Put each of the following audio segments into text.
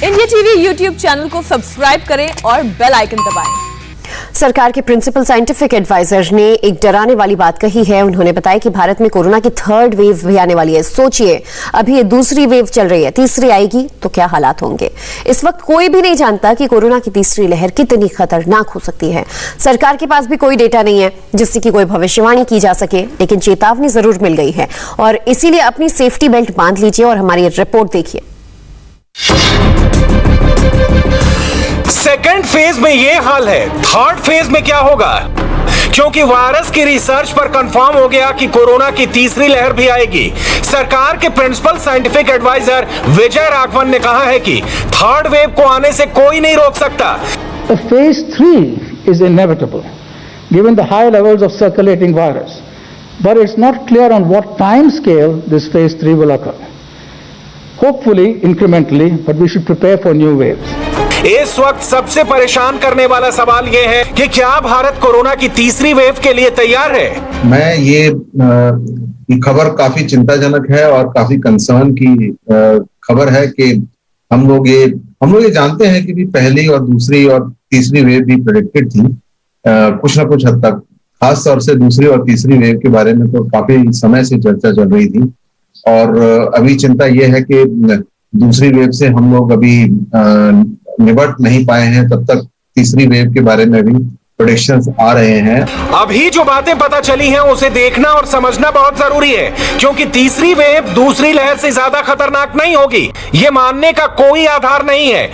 India TV YouTube channel को subscribe करें और बेल आइकन दबाएं। सरकार के प्रिंसिपल साइंटिफिक एडवाइजर ने एक डराने वाली बात कही है। उन्होंने बताया कि भारत में कोरोना की थर्ड वेव भी आने वाली है। सोचिए, अभी ये दूसरी वेव चल रही है, तीसरी आएगी तो क्या हालात होंगे। इस वक्त कोई भी नहीं जानता कि कोरोना की तीसरी लहर कितनी खतरनाक हो सकती है। सरकार के पास भी कोई डेटा नहीं है जिससे कि कोई भविष्यवाणी की जा सके, लेकिन चेतावनी जरूर मिल गई है और इसीलिए अपनी सेफ्टी बेल्ट बांध लीजिए और हमारी रिपोर्ट देखिए। सेकेंड फेज में ये हाल है, थर्ड फेज में क्या होगा? क्योंकि वायरस की रिसर्च पर कंफर्म हो गया कि कोरोना की तीसरी लहर भी आएगी। सरकार के principal scientific adviser Vijay Raghavan ने कहा है कि थर्ड वेव को आने से कोई नहीं रोक सकता। The phase 3 is inevitable given the high levels of circulating virus, but it's not clear on what time scale this phase 3 will occur. Hopefully incrementally, but we should prepare for new waves. इस वक्त सबसे परेशान करने वाला सवाल यह है कि क्या भारत कोरोना की तीसरी वेव के लिए तैयार है? मैं ये खबर काफी चिंताजनक है और काफी कंसर्न की खबर है कि हम लोग ये जानते हैं कि भी पहली और दूसरी और तीसरी वेव भी प्रेडिक्टेड थी कुछ ना कुछ हद तक। खास तौर से दूसरी और तीसरी वेव के बारे में तो काफी समय से चर्चा चल रही थी और अभी चिंता यह है कि दूसरी वेव से हम लोग अभी निपट नहीं पाए हैं, तब तक तीसरी वेव के बारे में भी प्रेडिक्शंस आ रहे हैं। अभी जो बातें पता चली हैं उसे देखना और समझना बहुत जरूरी है, क्योंकि तीसरी वेव दूसरी लहर से ज्यादा खतरनाक नहीं होगी, ये मानने का कोई आधार नहीं है।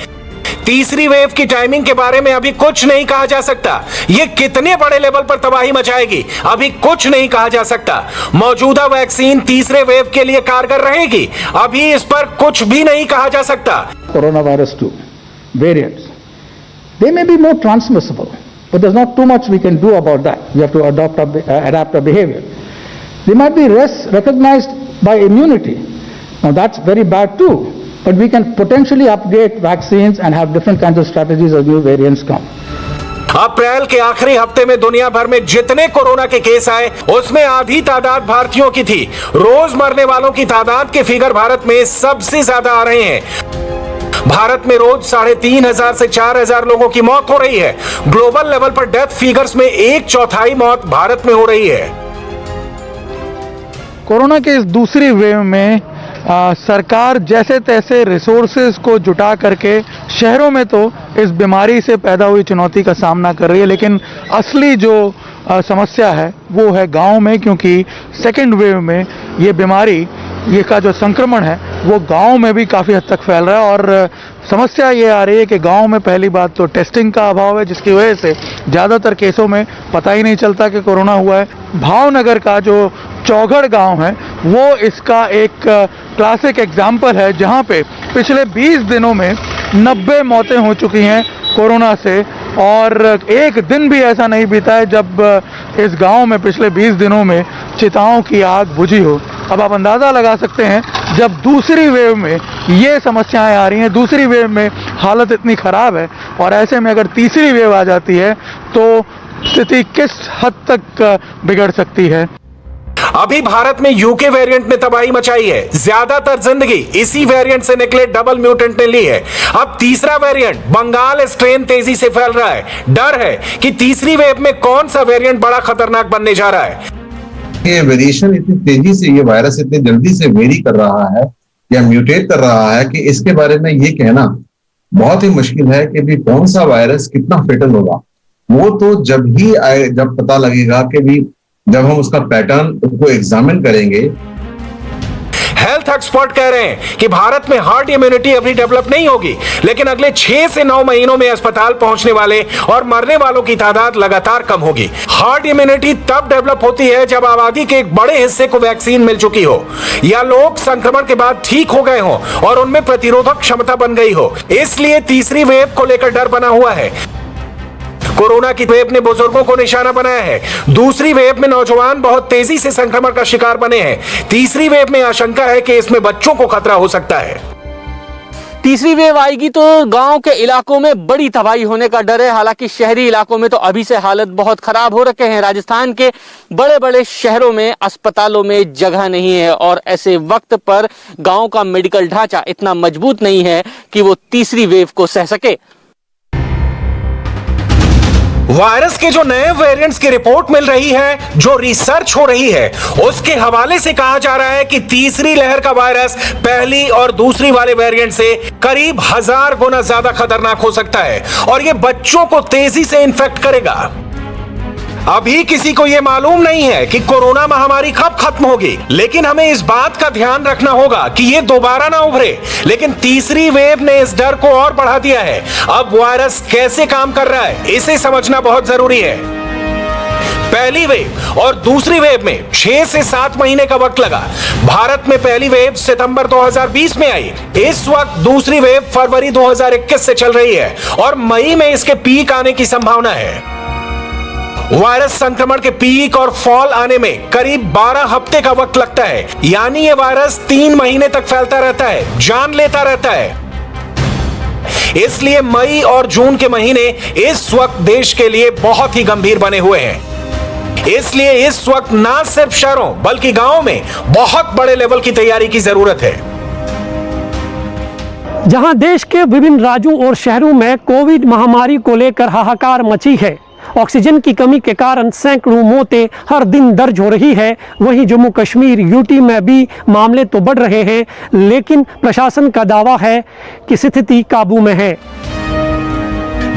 तीसरी वेव की टाइमिंग के बारे में अभी कुछ नहीं कहा जा सकता। ये कितने बड़े लेवल पर तबाही मचाएगी अभी कुछ नहीं कहा जा सकता। मौजूदा वैक्सीन तीसरे वेव के लिए कारगर रहेगी, अभी इस पर कुछ भी नहीं कहा जा सकता। Corona virus 2 variants, they may be more transmissible, but there's not too much we can do about that. We have to adapt our behavior. They might be less recognized by immunity. Now that's very bad too, but we can potentially update vaccines and have different kinds of strategies as new variants come. अप्रैल के आखिरी हफ्ते में दुनिया भर में जितने corona के case आए उसमें आधी तादाद भारतीयों की थी। रोज मरने वालों की तादाद के फिगर भारत में सबसे ज्यादा आ रहे हैं। भारत में रोज 3,500 से 4,000 लोगों की मौत हो रही है। ग्लोबल लेवल पर डेथ फिगर्स में 1/4 मौत भारत में हो रही है। कोरोना के इस दूसरी वेव में सरकार जैसे तैसे रिसोर्सेज को जुटा करके शहरों में तो इस बीमारी से पैदा हुई चुनौती का सामना कर रही है, लेकिन असली जो समस्या है वो है गांव में, क्योंकि सेकेंड वेव में ये बीमारी ये का जो संक्रमण है वो गांव में भी काफ़ी हद तक फैल रहा है। और समस्या ये आ रही है कि गांव में पहली बात तो टेस्टिंग का अभाव है, जिसकी वजह से ज़्यादातर केसों में पता ही नहीं चलता कि कोरोना हुआ है। भावनगर का जो चौगढ़ गांव है वो इसका एक क्लासिक एग्जाम्पल है, जहां पे पिछले 20 दिनों में 90 मौतें हो चुकी हैं कोरोना से, और एक दिन भी ऐसा नहीं बीता है जब इस गांव में पिछले 20 दिनों में चिताओं की आग बुझी हो। अब आप अंदाज़ा लगा सकते हैं, जब दूसरी वेव में ये समस्याएं आ रही हैं, दूसरी वेव में हालत इतनी ख़राब है, और ऐसे में अगर तीसरी वेव आ जाती है तो स्थिति किस हद तक बिगड़ सकती है। अभी भारत में यूके वेरिएंट ने तबाही मचाई है। ज्यादातर जिंदगी इसी वेरिएंट से निकले डबल म्यूटेंट ने ली है। अब तीसरा वेरिएंट बंगाल स्ट्रेन तेजी से फैल रहा है। डर है कि तीसरी वेव में कौन सा वेरिएंट बड़ा खतरनाक बनने जा रहा है। ये वेरिएशन इतनी तेजी से, ये वायरस इतनी जल्दी से वेरी कर रहा है या म्यूटेट कर रहा है कि इसके बारे में ये कहना बहुत ही मुश्किल है कि भी कौन सा वायरस कितना फेटल होगा। वो तो जब पता लगेगा कि भी जब हम उसका पैटर्न को एग्जामिन करेंगे। हेल्थ एक्सपर्ट कह रहे हैं कि भारत में हर्ड इम्यूनिटी अभी डेवलप नहीं होगी, लेकिन अगले 6 से 9 महीनों में अस्पताल पहुंचने वाले और मरने वालों की तादाद लगातार कम होगी। हर्ड इम्यूनिटी तब डेवलप होती है जब आबादी के एक बड़े हिस्से को वैक्सीन मिल चुकी हो, या लोग संक्रमण के बाद ठीक हो गए हो और उनमें प्रतिरोधक क्षमता बन गई हो। इसलिए तीसरी वेव को लेकर डर बना हुआ है। कोरोना की वेव ने बुजुर्गों को निशाना बनाया है। दूसरी वेव में नौजवान बहुत तेजी से संक्रमण का शिकार बने हैं। तीसरी वेव में आशंका है कि इसमें बच्चों को खतरा हो सकता है। तीसरी वेव आएगी तो गांव के इलाकों में बड़ी तबाही होने का डर है। हालांकि शहरी इलाकों में तो अभी से हालत बहुत खराब हो रखे हैं। राजस्थान के बड़े बड़े शहरों में अस्पतालों में जगह नहीं है और ऐसे वक्त पर गांव का मेडिकल ढांचा इतना मजबूत नहीं है कि कि वो तीसरी वेव को सह सके। वायरस के जो नए वेरिएंट्स की रिपोर्ट मिल रही है, जो रिसर्च हो रही है, उसके हवाले से कहा जा रहा है कि तीसरी लहर का वायरस पहली और दूसरी वाले वेरिएंट से करीब 1000 गुना ज्यादा खतरनाक हो सकता है और यह बच्चों को तेजी से इन्फेक्ट करेगा। अभी किसी को यह मालूम नहीं है कि कोरोना महामारी कब खत्म होगी, लेकिन हमें इस बात का ध्यान रखना होगा कि यह दोबारा ना उभरे। लेकिन तीसरी वेव ने इस डर को और बढ़ा दिया है। अब वायरस कैसे काम कर रहा है, इसे समझना बहुत जरूरी है। पहली वेव और दूसरी वेव में 6 से 7 महीने का वक्त लगा। भारत में पहली वेव सितंबर 2020 में आई। इस वक्त दूसरी वेव फरवरी 2021 से चल रही है और मई में इसके पीक आने की संभावना है। वायरस संक्रमण के पीक और फॉल आने में करीब 12 हफ्ते का वक्त लगता है, यानी ये वायरस 3 महीने तक फैलता रहता है, जान लेता रहता है। इसलिए मई और जून के महीने इस वक्त देश के लिए बहुत ही गंभीर बने हुए हैं। इसलिए इस वक्त ना सिर्फ शहरों बल्कि गांवों में बहुत बड़े लेवल की तैयारी की जरूरत है। जहां देश के विभिन्न राज्यों और शहरों में कोविड महामारी को लेकर हाहाकार मची है, ऑक्सीजन की कमी के कारण सैकड़ों मौतें हर दिन दर्ज हो रही है, वहीं जम्मू कश्मीर यूटी में भी मामले तो बढ़ रहे हैं, लेकिन प्रशासन का दावा है कि स्थिति काबू में है।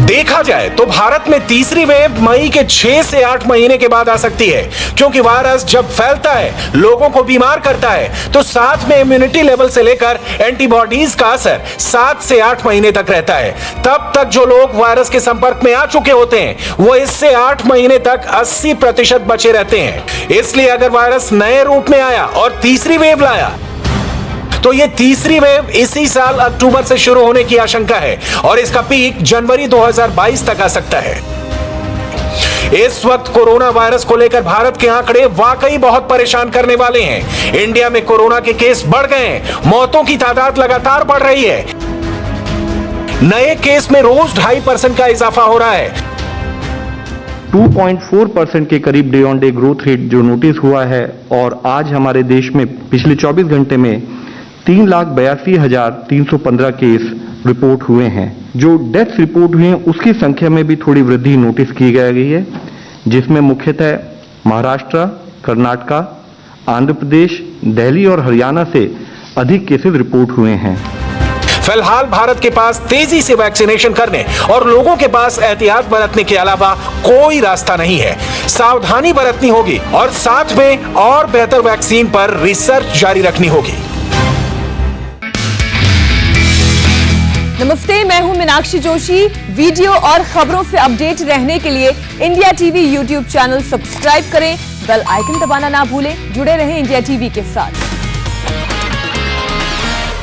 देखा जाए तो भारत में तीसरी वेव मई के 6 से 8 महीने के बाद आ सकती है, क्योंकि वायरस जब फैलता है, लोगों को बीमार करता है, तो साथ में इम्यूनिटी लेवल से लेकर एंटीबॉडीज का असर 7 से 8 महीने तक रहता है। तब तक जो लोग वायरस के संपर्क में आ चुके होते हैं, वो इससे 8 महीने तक 80% बचे रहते हैं। इसलिए अगर वायरस नए रूप में आया और तीसरी वेव लाया, तो ये तीसरी वेव इसी साल अक्टूबर से शुरू होने की आशंका है और इसका पीक जनवरी 2022 तक आ सकता है। इस वक्त कोरोना वायरस को लेकर भारत के आंकड़े वाकई बहुत परेशान करने वाले हैं। इंडिया में कोरोना के केस बढ़ गए हैं, मौतों की तादाद लगातार बढ़ रही है। नए केस में रोज 2.5% का इजाफा हो रहा है। 2.4% के करीब day on day growth rate जो नोटिस हुआ है और आज हमारे देश में पिछले 24 घंटे में 3,82,315 केस रिपोर्ट हुए हैं। जो डेथ्स रिपोर्ट हुए हैं उसकी संख्या में भी थोड़ी वृद्धि नोटिस की गई है, जिसमें मुख्यतः महाराष्ट्र, कर्नाटक, आंध्र प्रदेश, दिल्ली और हरियाणा से अधिक केसेस रिपोर्ट हुए हैं। फिलहाल भारत के पास तेजी से वैक्सीनेशन करने और लोगों के पास एहतियात बरतने के अलावा कोई रास्ता नहीं है। सावधानी बरतनी होगी और साथ में और बेहतर वैक्सीन पर रिसर्च जारी रखनी होगी। नमस्ते, मैं हूं मीनाक्षी जोशी। वीडियो और खबरों से अपडेट रहने के लिए India TV YouTube channel subscribe करें, बेल आइकन दबाना ना भूलें। जुड़े रहें इंडिया टीवी के साथ।